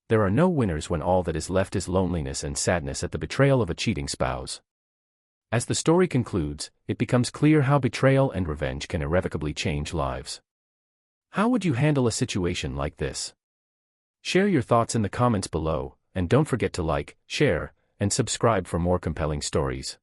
There are no winners when all that is left is loneliness and sadness at the betrayal of a cheating spouse. As the story concludes, it becomes clear how betrayal and revenge can irrevocably change lives. How would you handle a situation like this? Share your thoughts in the comments below, and don't forget to like, share, and subscribe for more compelling stories.